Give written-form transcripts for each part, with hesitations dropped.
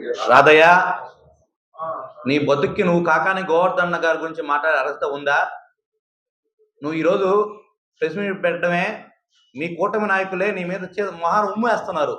రాధయ్య, నీ బతుక్కి నువ్వు కాకాని గోవర్ధన్ గారి గురించి మాట్లాడే అర్హత ఉందా? నువ్వు ఈరోజు ప్రెస్ మీట్ పెట్టడమే నీ కూటమి నాయకులే నీ మీద మహా ఉమ్మేస్తున్నారు.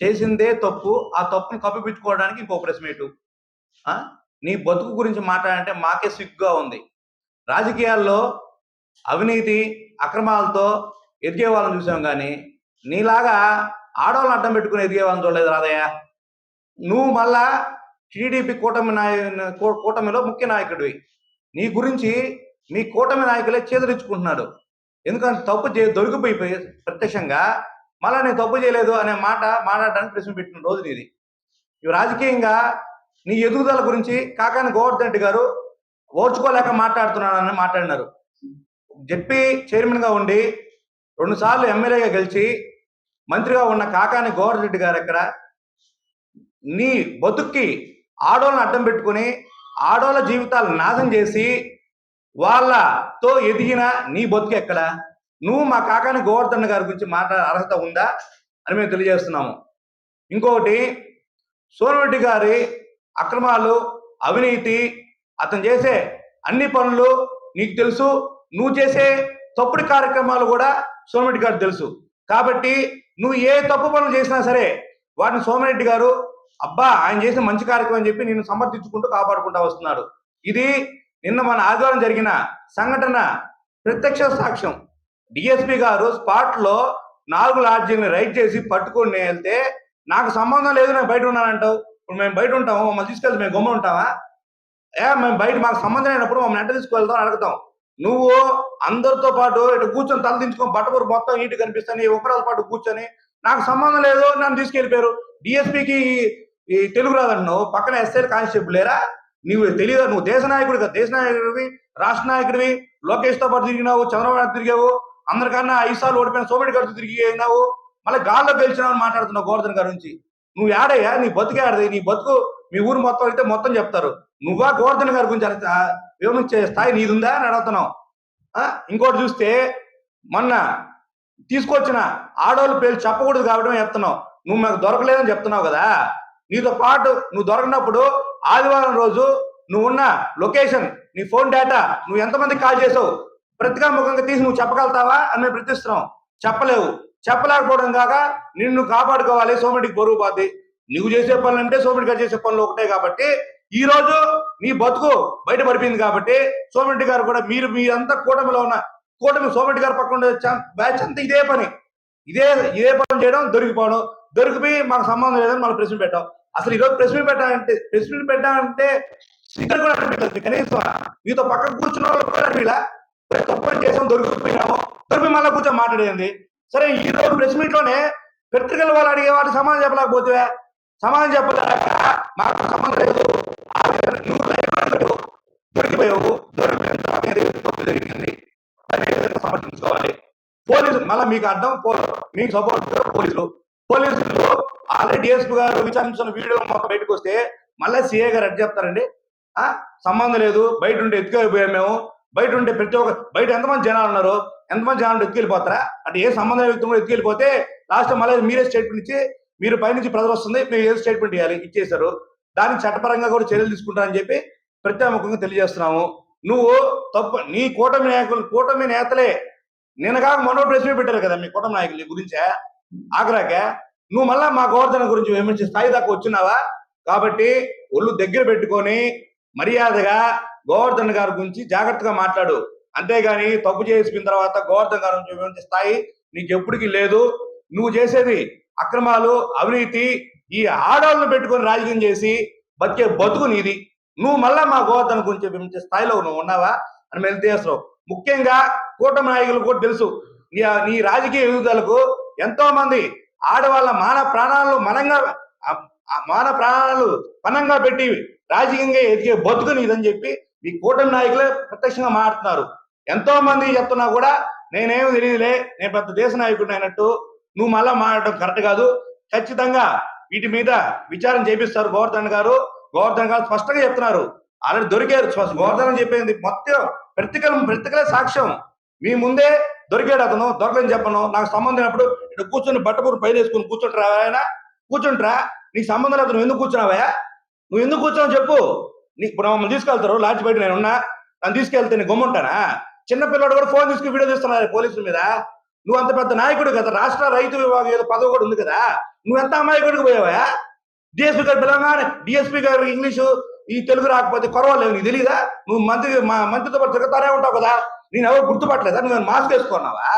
చేసిందే తప్పు, ఆ తప్పును కప్పిపుచ్చుకోవడానికి ఇంకో ప్రెస్ మీటు. నీ బతుకు గురించి మాట్లాడంటే మాకే సిగ్గుగా ఉంది. రాజకీయాల్లో అవినీతి అక్రమాలతో ఎదిగే వాళ్ళని చూసాం, కానీ నీలాగా ఆడవాళ్ళని అడ్డం పెట్టుకుని ఎదిగే వాళ్ళని చూడలేదు రాదయ్య. నువ్వు మళ్ళా టీడీపీ కూటమిలో ముఖ్య నాయకుడివి. నీ గురించి మీ కూటమి నాయకులే చేదరించుకుంటున్నాడు. ఎందుకంటే తప్పు దొరికిపోయి ప్రత్యక్షంగా మళ్ళా నేను తప్పు చేయలేదు అనే మాట మాట్లాడడానికి ప్రశ్న పెట్టిన రోజు నీది. ఇవి రాజకీయంగా నీ ఎదుగుదల గురించి కాకాని గోవర్ధన్ రెడ్డి గారు ఓర్చుకోలేక మాట్లాడుతున్నానని మాట్లాడినారు. జెడ్పీ చైర్మన్గా ఉండి 2 సార్లు ఎమ్మెల్యేగా గెలిచి మంత్రిగా ఉన్న కాకాని గోవర్ధన్ రెడ్డి గారు ఎక్కడ? నీ బతుక్కి ఆడోళ్ళని అడ్డం పెట్టుకుని ఆడోళ్ళ జీవితాలు నాశనం చేసి వాళ్ళతో ఎదిగిన నీ బతుకు ఎక్కడ? నువ్వు మా కాకాని గోవర్ధన్ గారి గురించి మాట్లాడే అర్హత ఉందా అని మేము తెలియజేస్తున్నాము. ఇంకొకటి, సోమిరెడ్డి గారి అక్రమాలు, అవినీతి, అతను చేసే అన్ని పనులు నీకు తెలుసు. నువ్వు చేసే తప్పుడు కార్యక్రమాలు కూడా సోమిరెడ్డి గారు తెలుసు. కాబట్టి నువ్వు ఏ తప్పు పనులు చేసినా సరే వాటిని సోమిరెడ్డి గారు అబ్బా ఆయన చేసిన మంచి కార్యక్రమం అని చెప్పి నేను సమర్థించుకుంటూ కాపాడుకుంటూ వస్తున్నాడు. ఇది నిన్న మన ఆదివారం జరిగిన సంఘటన ప్రత్యక్ష సాక్ష్యం. డిఎస్పీ గారు స్పాట్లో 4 లాడ్జీలను రైడ్ చేసి పట్టుకొని వెళ్తే నాకు సంబంధం లేదు, నేను బయట ఉన్నానంటావు. ఇప్పుడు మేము బయట ఉంటాము, మమ్మల్ని తీసుకెళ్తే మేము గమ్మ ఉంటామా? మేము బయట మాకు సంబంధం లేనప్పుడు మమ్మల్ని ఎంత తీసుకువెళ్తాం అడుగుతాం. నువ్వు అందరితో పాటు ఇటు కూర్చొని తల దించుకొని బట్టపూరు మొత్తం నీటి కనిపిస్తాను, ఈ ఒకరాల పాటు కూర్చొని నాకు సంబంధం లేదు నన్ను తీసుకెళ్ళిపోయారు. డిఎస్పీకి ఈ తెలుగు రాదంటున్నావు, పక్కన ఎస్ఐలు కానిస్టేబుల్ లేరా? నువ్వు తెలియదు, నువ్వు దేశ నాయకుడిగా, దేశ నాయకుడివి, రాష్ట్ర నాయకుడివి, లోకేష్తో పాటు తిరిగినావు, చంద్రబాబు తిరిగావు, అందరికన్నా 5 సార్లు ఓడిపోయిన సోమిరెడ్డి గారితో తిరిగినావు, మళ్ళీ గాల్లో గెలిచినావు అని మాట్లాడుతున్నావు గోవర్ధన్ గారి నుంచి. నువ్వు ఏడయ్యా? నీ బతుకే ఆడది. నీ బతుకు మీ ఊరు మొత్తం అయితే మొత్తం చెప్తారు. నువ్వా గోవర్ధన్ గారి గురించి వివరించే స్థాయి నీదుందా అని అడుగుతున్నావు. ఇంకోటి చూస్తే మొన్న తీసుకొచ్చిన ఆడవాళ్ళ పేర్లు చెప్పకూడదు కాబట్టి చెప్తున్నావు. నువ్వు మాకు దొరకలేదని చెప్తున్నావు కదా. నీతో పాటు నువ్వు దొరకనప్పుడు ఆదివారం రోజు నువ్వున్న లొకేషన్, నీ ఫోన్ డేటా, నువ్వు ఎంతమందికి కాల్ చేసావు ప్రతికాముఖంగా తీసి నువ్వు చెప్పగలుగుతావా అని మేము ప్రశ్నిస్తున్నాం. చెప్పలేవు. చెప్పలేకపోవడం కాక నిన్ను కాపాడుకోవాలి, సోమిరెడ్డికి బరువు పోద్ది. నువ్వు చేసే పనులు అంటే సోమిరెడ్డి గారు చేసే పనులు ఒకటే. కాబట్టి ఈ రోజు నీ బతుకు బయట పడిపోయింది. కాబట్టి సోమిరెడ్డి గారు కూడా మీరంతా కూటమిలో ఉన్న కూటమి సోమిరెడ్డి గారు పక్కన బ్యాచ్ అంతా ఇదే పని పని చేయడం, దొరికిపోవడం, దొరికిపోయి మాకు సంబంధం లేదని మనం ప్రశ్న పెట్టాం. అసలు ఈరోజు ప్రశ్న పెట్టాలంటే స్పీకర్ కూడా అనిపించదు. కనీసం మీతో పక్కన కూర్చున్న వాళ్ళు కూడా అనిపించలా. తప్పని చేసాం, దొరికిపోయినాము, దొరికి మళ్ళీ కూర్చొని మాట్లాడేది. సరే, ఈ రోజు ప్రెస్ మీట్ లోనే పత్రికల వాళ్ళు అడిగే వాటి సమాధానం చెప్పలేకపోతే, సమాధానం చెప్పలేక మాకు సంబంధం లేదు, నువ్వు దొరికిపోయావు, జరిగింది సమర్థించుకోవాలి. పోలీసులు మళ్ళీ మీకు అడ్డం, మీకు సపోర్ట్ పోలీసులు ఆల్రెడీ డిఎస్పీ గారు విచారించిన వీడియో మొత్తం బయటకు వస్తే మళ్ళీ సిఏ గారు అడ్డు చెప్తారండి. సంబంధం లేదు, బయట ఉంటే ఎత్తుకెళ్ళిపోయాం మేము, బయట ఉంటే ప్రతి ఒక్క బయట ఎంతమంది జనాలు ఉన్నారు, ఎంతమంది జనాలు ఎత్తుకెళ్ళిపోతారా? అంటే ఏ సంబంధం వ్యక్తి కూడా ఎత్తుకెళ్ళిపోతే లాస్ట్ మళ్ళీ మీరే స్టేట్మెంట్ ఇచ్చి, మీరు పైనుంచి ప్రజలు వస్తుంది, మీరు ఏదో స్టేట్మెంట్ ఇచ్చేశారు, దానికి చట్టపరంగా కూడా చర్యలు తీసుకుంటారని చెప్పి ప్రత్యేకంగా తెలియజేస్తున్నాము. నువ్వు తప్పు, నీ కూటమి నేతలే నిన్నగా మనో ప్రెస్ మీట్ పెట్టారు కదా మీ కూటమి నాయకులు గురించే ఆగ్రాకే. నువ్వు మళ్ళా మా గోవర్ధన్ గురించి విమర్శించే స్థాయి దాకా వచ్చినావా? కాబట్టి ఒళ్ళు దగ్గర పెట్టుకొని మర్యాదగా గోవర్ధన్ గారి గురించి జాగ్రత్తగా మాట్లాడు. అంతేగాని తప్పు చేసుకున్న తర్వాత గోవర్ధన్ గారి గురించి విమర్శించే స్థాయి నీకు ఎప్పటికీ లేదు. నువ్వు చేసేది అక్రమాలు, అవినీతి, ఈ ఆడవాళ్ళను పెట్టుకొని రాజకీయం చేసి బతికే బతుకు నీది. నువ్వు మళ్ళా మా గోవర్ధన్ గురించి విమర్శించే స్థాయిలో నువ్వు ఉన్నావా అని మేము తెలియజేస్తున్నావు. ముఖ్యంగా కూటమి నాయకులు కూడా తెలుసు, నీ రాజకీయ ఎదుగుదలకు ఎంతో మంది ఆడవాళ్ళ మాన ప్రాణాలు పణంగా పెట్టి రాజకీయంగా ఎదిగే బతుకు నీదని చెప్పి మీ కూటమి నాయకులే ప్రత్యక్షంగా మాట్లాడుతున్నారు. ఎంతో మంది చెప్తున్నా కూడా నేనేమి తెలియదులే, నేను పెద్ద దేశ నాయకుడిని అయినట్టు నువ్వు మళ్ళా మాట్లాడటం కరెక్ట్ కాదు. ఖచ్చితంగా వీటి మీద విచారణ చేపిస్తారు గోవర్ధన్ గారు స్పష్టంగా చెప్తున్నారు. ఆల్రెడీ దొరికారు. గోవర్ధన్ చెప్పింది మొత్తం ప్రతికలే సాక్ష్యం. మీ ముందే దొరికాడు అతను, దొరకని చెప్పను, నాకు సంబంధం ఎప్పుడు ఇటు కూర్చొని బట్టపూరు పైన వేసుకుని కూర్చుంటారా ఆయన? కూర్చుంటారా? నీకు సంబంధం లేదు, నువ్వు ఎందుకు కూర్చున్నావా? నువ్వు ఎందుకు కూర్చోని చెప్పు. నీకు ఇప్పుడు మమ్మల్ని తీసుకెళ్తారు లాడ్జ్ బయట, నేను ఉన్నా, నన్ను తీసుకెళ్తే నేను గమ్ముంటానా? చిన్నపిల్లడు కూడా ఫోన్ తీసుకుని వీడియో తీస్తున్నారు పోలీసుల మీద. నువ్వు అంత పెద్ద నాయకుడు కదా, రాష్ట్ర రైతు విభాగం ఏదో పదవి కూడా ఉంది కదా, నువ్వెంత అమాయకుడికి పోయావా? డిఎస్పీ గారు పిలవగానే డిఎస్పీ గారు ఇంగ్లీషు ఈ తెలుగు రాకపోతే కొరవలేవు, నీకు తెలియదా? నువ్వు మంత్రితో పాటు తిరుగుతానే ఉంటావు కదా, నేను ఎవరు గుర్తుపట్టలేదా? నువ్వు మాస్క్ వేసుకున్నావా?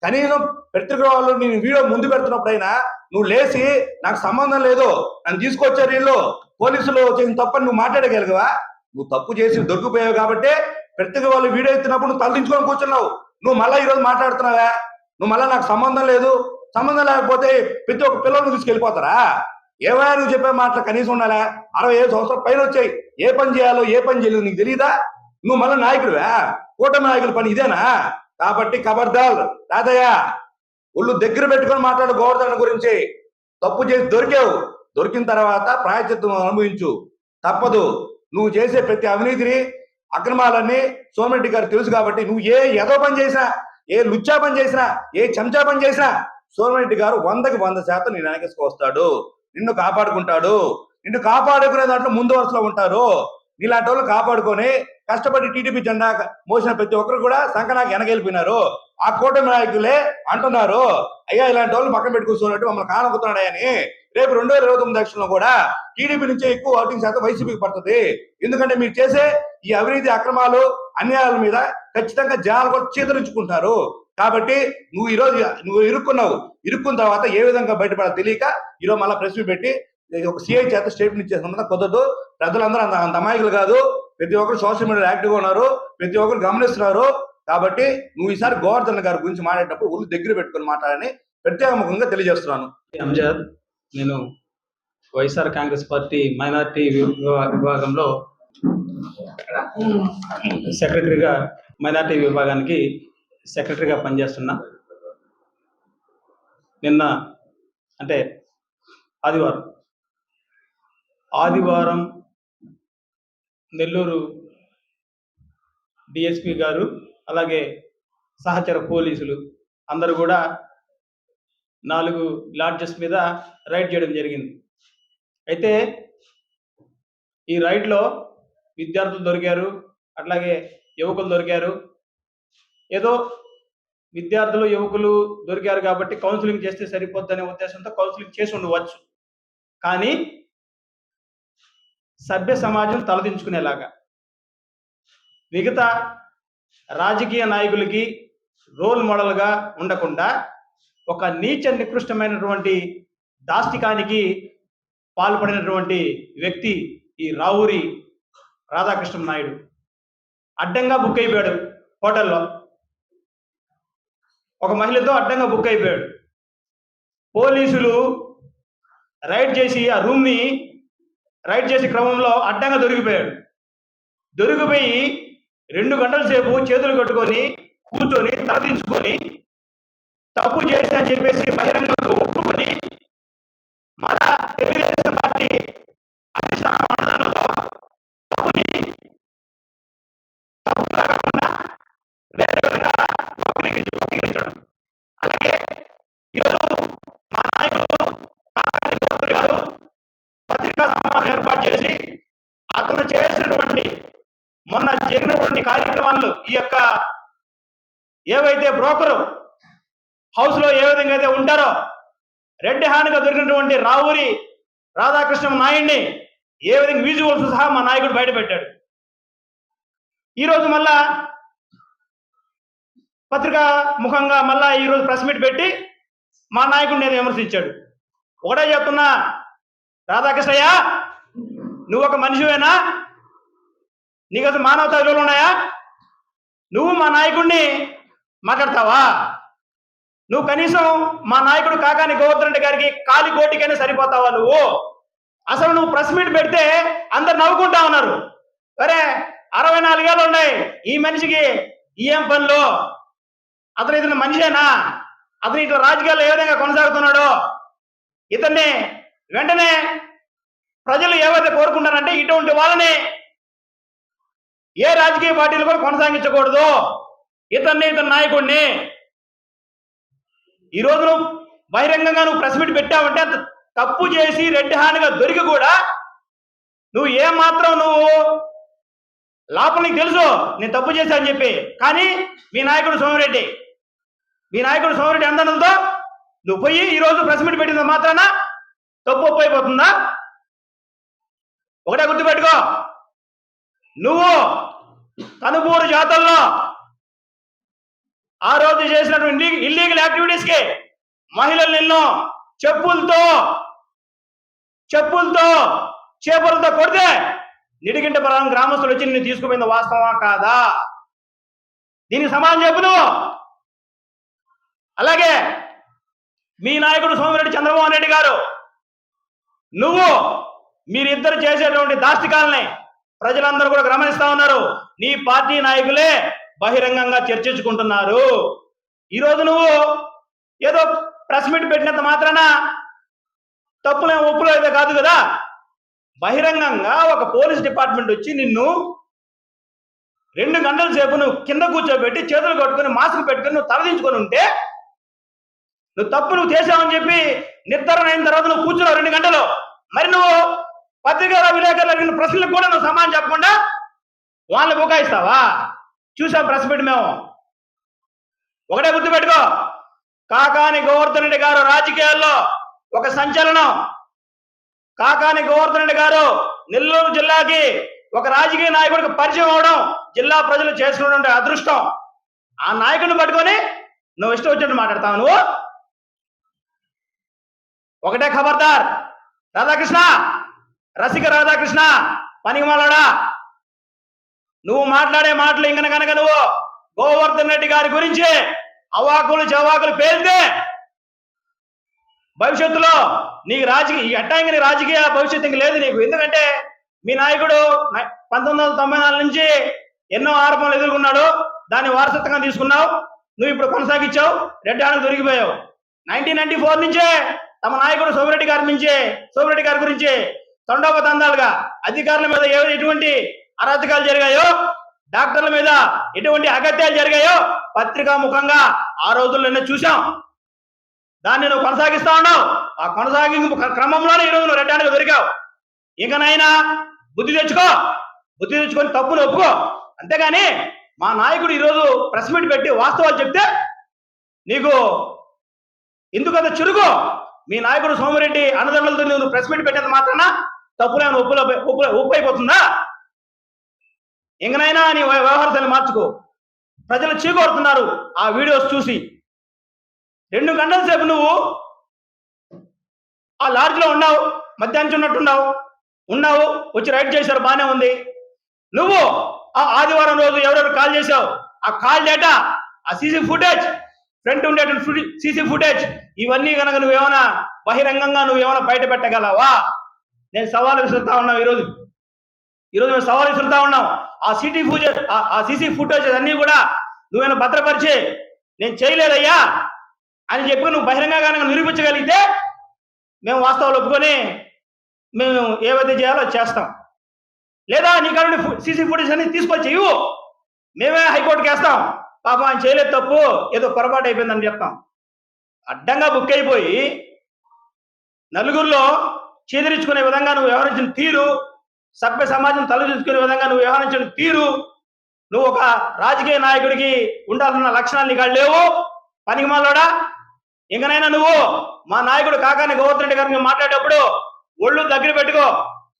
కనీసం పత్రిక వాళ్ళు నేను వీడియో ముందు పెడుతున్నప్పుడైనా నువ్వు లేచి నాకు సంబంధం లేదు, నన్ను తీసుకొచ్చారు వీళ్ళు పోలీసులు చేసిన తప్పని నువ్వు మాట్లాడగలిగవా? నువ్వు తప్పు చేసి దొరికిపోయావు కాబట్టి పత్రిక వాళ్ళు వీడియో ఎత్తినప్పుడు నువ్వు తలదించుకొని కూర్చున్నావు. నువ్వు మళ్ళీ ఈరోజు మాట్లాడుతున్నావా? నువ్వు మళ్ళీ నాకు సంబంధం లేదు, సంబంధం లేకపోతే ప్రతి ఒక్క పిల్లలను తీసుకెళ్ళిపోతారా? ఏమైనా నువ్వు చెప్పే మాటలు కనీసం ఉండాలా? 65 సంవత్సరాల పైన వచ్చాయి, ఏ పని చేయాలో ఏ పని చేయలేదు నీకు తెలియదా? నువ్వు మళ్ళీ నాయకుడివా? కూటమి నాయకుల పని ఇదేనా? కాబట్టి ఖబర్దార్ తాతయ్య, ఒళ్ళు దగ్గర పెట్టుకొని మాట్లాడు గోవర్ధన్ గురించి. తప్పు చేసి దొరికావు, దొరికిన తర్వాత ప్రాయశ్చిత్తం అనుభవించు, తప్పదు. నువ్వు చేసే ప్రతి అవినీతిని అక్రమాలన్నీ సోమిరెడ్డి గారు తెలుసు కాబట్టి నువ్వు ఏ ఎదో పని చేసినా, ఏ లుచ్చా పని చేసినా, ఏ చెంచా పని చేసినా సోమిరెడ్డి గారు 100కి 100% నేను వెనకేసుకొస్తాడు, నిన్ను కాపాడుకుంటాడు. నిన్ను కాపాడుకునే దాంట్లో ముందు వరుసలో ఉంటారు. నీలాంటి వాళ్ళు కాపాడుకొని కష్టపడి టీడీపీ జెండా మోసిన ప్రతి ఒక్కరు కూడా సంకనాకి వెనకెళ్ళిపోయినారు. ఆ కూటమి నాయకులే అంటున్నారు, అయ్యా ఇలాంటి వాళ్ళు పక్కన పెట్టుకున్నట్టు మమ్మల్ని కానొక్కుతున్నాడని. రేపు 2029 ఎలక్షన్లో కూడా టీడీపీ నుంచే ఎక్కువ ఓటింగ్ శాతం వైసీపీకి పడుతుంది. ఎందుకంటే మీరు చేసే ఈ అవినీతి అక్రమాలు అన్యాయాల మీద ఖచ్చితంగా జనాలు కూడా చేతులుంచుకుంటున్నారు. కాబట్టి నువ్వు ఈరోజు ఇరుక్కున్నావు, ఇరుక్కున్న తర్వాత ఏ విధంగా బయటపడాలో తెలియక ఈరోజు మళ్ళీ ప్రెస్ మీట్ పెట్టి ఒక సిఐ చేత స్టేట్మెంట్ ఇచ్చేసిన కుదరదు. ప్రజలందరూ అంత అమాయకులు కాదు, ప్రతి ఒక్కరు సోషల్ మీడియాలో యాక్టివ్గా ఉన్నారు, ప్రతి ఒక్కరు గమనిస్తున్నారు. కాబట్టి నువ్వు ఈసారి గోవర్ధన్ గారి గురించి మాట్లాడేటప్పుడు ఒళ్ళు దగ్గర పెట్టుకుని మాట్లాడని ప్రత్యేకముఖంగా తెలియజేస్తున్నాను. అంజద్, నేను వైఎస్ఆర్ కాంగ్రెస్ పార్టీ మైనార్టీ విభాగంలో సెక్రటరీగా, మైనార్టీ విభాగానికి సెక్రటరీగా పనిచేస్తున్నా. నిన్న అంటే ఆదివారం నెల్లూరు డిఎస్పీ గారు అలాగే సహచర పోలీసులు అందరూ కూడా 4 లాడ్జెస్ మీద రైడ్ చేయడం జరిగింది. అయితే ఈ రైడ్లో విద్యార్థులు దొరికారు, అట్లాగే యువకులు దొరికారు. ఏదో విద్యార్థులు యువకులు దొరికారు కాబట్టి కౌన్సిలింగ్ చేస్తే సరిపోద్దనే ఉద్దేశంతో కౌన్సిలింగ్ చేసి ఉండవచ్చు. కానీ సభ్య సమాజం తలదించుకునేలాగా మిగతా రాజకీయ నాయకులకి రోల్ మోడల్గా ఉండకుండా ఒక నీచ నికృష్టమైనటువంటి దాష్టికానికి పాల్పడినటువంటి వ్యక్తి ఈ రావూరి రాధాకృష్ణ నాయుడు. అడ్డంగా బుక్ అయిపోయాడు హోటల్లో, ఒక మహిళతో అడ్డంగా బుక్ అయిపోయాడు. పోలీసులు రైడ్ చేసి ఆ రూమ్ని రైడ్ చేసే క్రమంలో అడ్డంగా దొరికిపోయి 2 గంటల సేపు చేతులు కట్టుకొని కూర్చొని తలదించుకొని తప్పు చేసి అని చెప్పేసి బహిరంగంగా ఒప్పుకొని మన తెలుగుదేశం పార్టీ అధిష్టాన మండలంలో తప్పుని తప్పుగా కాకుండా వేరే విధంగా వక్రీకరించడం. అలాగే ఈరోజు మా నాయకులు గారు పత్రికా సమావేశం ఏర్పాటు చేసి అతను చేసినటువంటి మొన్న జరిగినటువంటి కార్యక్రమాలు, ఈ యొక్క ఏవైతే బ్రోకరు హౌస్ లో ఏ విధంగా అయితే ఉంటారో రెడ్ హ్యాండ్ గా దొరికినటువంటి రావూరి రాధాకృష్ణ నాయుడిని ఏ విధంగా విజువల్స్ సహా మా నాయకుడు బయటపెట్టాడు. ఈరోజు మళ్ళా పత్రికా ముఖంగా మళ్ళా ఈరోజు ప్రెస్ మీట్ పెట్టి మా నాయకుడిని నేను విమర్శించాడు. ఒకటే చెప్తున్నా, రాధాకృష్ణయ్య, నువ్వు ఒక మనిషివేనా? నీకు అసలు మానవతా విలువలు ఉన్నాయా? నువ్వు మా నాయకుడిని మాట్లాడతావా? నువ్వు కనీసం మా నాయకుడు కాకాని గోవర్ధన్ రెడ్డి గారికి కాలి గోటికైనా సరిపోతావా నువ్వు? అసలు నువ్వు ప్రెస్ మీట్ పెడితే అందరు నవ్వుకుంటా ఉన్నారు. సరే, 64 ఏళ్ళు ఉన్నాయి ఈ మనిషికి, ఏం పనులు? అతను ఇతను మనిషేనా? అతను ఇట్లా రాజకీయాల్లో ఏ విధంగా కొనసాగుతున్నాడో ఇతన్ని వెంటనే ప్రజలు ఏవైతే కోరుకుంటారంటే ఇటువంటి వాళ్ళని ఏ రాజకీయ పార్టీలు కూడా కొనసాగించకూడదు. ఇతని నాయకుడిని ఈ రోజు నువ్వు బహిరంగంగా నువ్వు ప్రెస్ మీట్ పెట్టావంటే అంత తప్పు చేసి రెడ్ హ్యాండ్గా దొరికి కూడా నువ్వు ఏమాత్రం నువ్వు లోపల నీకు తెలుసు నేను తప్పు చేశానని చెప్పి. కానీ మీ నాయకుడు సోమిరెడ్డి అందడంతో నువ్వు పోయి ఈరోజు ప్రెస్ మీట్ పెట్టిన మాత్రాన తప్పు ఒప్పు అయిపోతుందా? ఒకటే గుర్తుపెట్టుకో, నువ్వు కనుపూరు జాతరలో ఆ రోజు చేసినటువంటి ఇల్లీగల్ యాక్టివిటీస్ కి మహిళలు నిన్ను చెప్పులతో చేపలతో కొడితే నిడిగింటపురం గ్రామస్తులు వచ్చి నిన్ను తీసుకుపోయింది వాస్తవా కాదా? దీనికి సమాధానం చెప్పు నువ్వు. అలాగే మీ నాయకుడు సోమిరెడ్డి చంద్రమోహన్ రెడ్డి గారు, మీరిద్దరు చేసేటువంటి దాష్టికాలని ప్రజలందరూ కూడా గమనిస్తా ఉన్నారు. నీ పార్టీ నాయకులే బహిరంగంగా చర్చించుకుంటున్నారు. ఈరోజు నువ్వు ఏదో ప్రెస్ మీట్ పెట్టినంత మాత్రాన తప్పులే ఒప్పులో అయితే కాదు కదా. బహిరంగంగా ఒక పోలీస్ డిపార్ట్మెంట్ వచ్చి నిన్ను 2 గంటల సేపు నువ్వు కింద కూర్చోబెట్టి చేతులు కట్టుకొని మాస్క్ పెట్టుకొని నువ్వు తలదించుకొని ఉంటే నువ్వు చేసావని చెప్పి నిర్ధారణ అయిన తర్వాత నువ్వు కూర్చున్నావు 2 గంటలు. మరి నువ్వు పత్రికా విలేకరులు అడిగిన ప్రశ్నలకు కూడా నువ్వు సమాధానం చెప్పకుండా వాళ్ళని బుకాయిస్తావా? చూసాం ప్రెస్ మీట్ మేము. ఒకటే గుర్తుపెట్టుకో, కాకాని గోవర్ధన్ రెడ్డి గారు రాజకీయాల్లో ఒక సంచలనం. కాకాని గోవర్ధన్ రెడ్డి గారు నెల్లూరు జిల్లాకి ఒక రాజకీయ నాయకుడికి పరిచయం అవడం జిల్లా ప్రజలు చేసుకున్నటువంటి అదృష్టం. ఆ నాయకుడిని పట్టుకొని నువ్వు ఇష్టం వచ్చినట్టు మాట్లాడతావు. నువ్వు ఒకటే ఖబర్దార్, రాధాకృష్ణ, రసిక రాధాకృష్ణ, పనికిమాలాడా, నువ్వు మాట్లాడే మాటలు ఇంకన కనుక నువ్వు గోవర్ధన్ రెడ్డి గారి గురించి అవాకులు చవాకులు పేలితే భవిష్యత్తులో నీకు నీ రాజకీయ భవిష్యత్తు ఇంక లేదు నీకు. ఎందుకంటే మీ నాయకుడు 1994 నుంచి ఎన్నో ఆరోపణలు ఎదుర్కొన్నాడు. దాన్ని వారసత్వంగా తీసుకున్నావు. నువ్వు ఇప్పుడు కొనసాగించావు, రెడ్ హ్యాండ్ దొరికిపోయావు. 1994 నుంచే తమ నాయకుడు సోమిరెడ్డి గారి గురించి తండోపతండాలుగా అధికారుల మీద ఎటువంటి అరాచకాలు జరిగాయో, డాక్టర్ల మీద ఎటువంటి అగత్యాలు జరిగాయో పత్రికా ముఖంగా ఆ రోజుల్లోనే చూసాం. దాన్ని నువ్వు కొనసాగిస్తా ఉన్నావు. ఆ కొనసాగింపు క్రమంలోనే ఈరోజు నువ్వు రెడ్ హ్యాండ్గా దొరికావు. ఇంకనైనా బుద్ధి తెచ్చుకొని తప్పును ఒప్పుకో. అంతేగాని మా నాయకుడు ఈరోజు ప్రెస్ మీట్ పెట్టి వాస్తవాలు చెప్తే నీకు ఎందుకంత చురుకు? మీ నాయకుడు సోమిరెడ్డి అన్నదండలతో నువ్వు ప్రెస్ మీట్ పెట్టేది మాత్రాన తప్పులేని ఉప్పు అయిపోతుందా? ఇంకనైనా నీ వ్యవహారాన్ని మార్చుకో. ప్రజలు చీకొడుతున్నారు ఆ వీడియోస్ చూసి. 2 గంటల సేపు నువ్వు ఆ లాడ్జ్లో ఉన్నావు, మధ్యాహ్నం ఉన్నావు, వచ్చి రైడ్ చేశారు, బాగానే ఉంది. నువ్వు ఆ ఆదివారం రోజు ఎవరెవరు కాల్ చేశావు, ఆ కాల్ డేటా, ఆ సీసీ ఫుటేజ్, ఫ్రంట్ ఉండేటువంటి సీసీ ఫుటేజ్, ఇవన్నీ కనుక నువ్వేమైనా బహిరంగంగా నువ్వేమైనా బయట పెట్టగలవా? నేను సవాలు విసురుతా ఉన్నావు. ఈరోజు మేము సవాలు విసురుతా ఉన్నాం. ఆ సీసీ ఫుటేజ్ అన్నీ కూడా నువ్వేమైనా భద్రపరిచి నేను చేయలేదయ్యా అని చెప్పి నువ్వు బహిరంగంగా కనుక నిరూపించగలిగితే మేము వాస్తవాలు ఒప్పుకొని మేము ఏవైతే చేయాలో చేస్తాం. లేదా నీకు సీసీ ఫుటేజ్ అన్ని తీసుకొచ్చి ఇవ్వు, మేమే హైకోర్టుకి వేస్తాం. పాపం ఆయన చేయలేదు, తప్పు, ఏదో పొరపాటు అయిపోయిందని చెప్తాం. అడ్డంగా బుక్ అయిపోయి నలుగురిలో చీదరించుకునే విధంగా నువ్వు వ్యవహరించిన తీరు, సభ్య సమాజం తలదించుకునే విధంగా నువ్వు వ్యవహరించిన తీరు, నువ్వు ఒక రాజకీయ నాయకుడికి ఉండాల్సిన లక్షణాలు నీకు లేవు. పనికిమాలోడా, ఇంకనైనా నువ్వు మా నాయకుడు కాకాని గోవర్ధన్ రెడ్డి గారికి మాట్లాడేటప్పుడు ఒళ్ళు దగ్గర పెట్టుకో.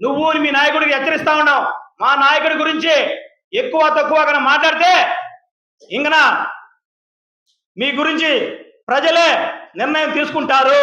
నువ్వు మీ నాయకుడికి హెచ్చరిస్తా ఉన్నావు. మా నాయకుడి గురించి ఎక్కువ తక్కువ కనుక మాట్లాడితే ఇంకనా మీ గురించి ప్రజలే నిర్ణయం తీసుకుంటారు.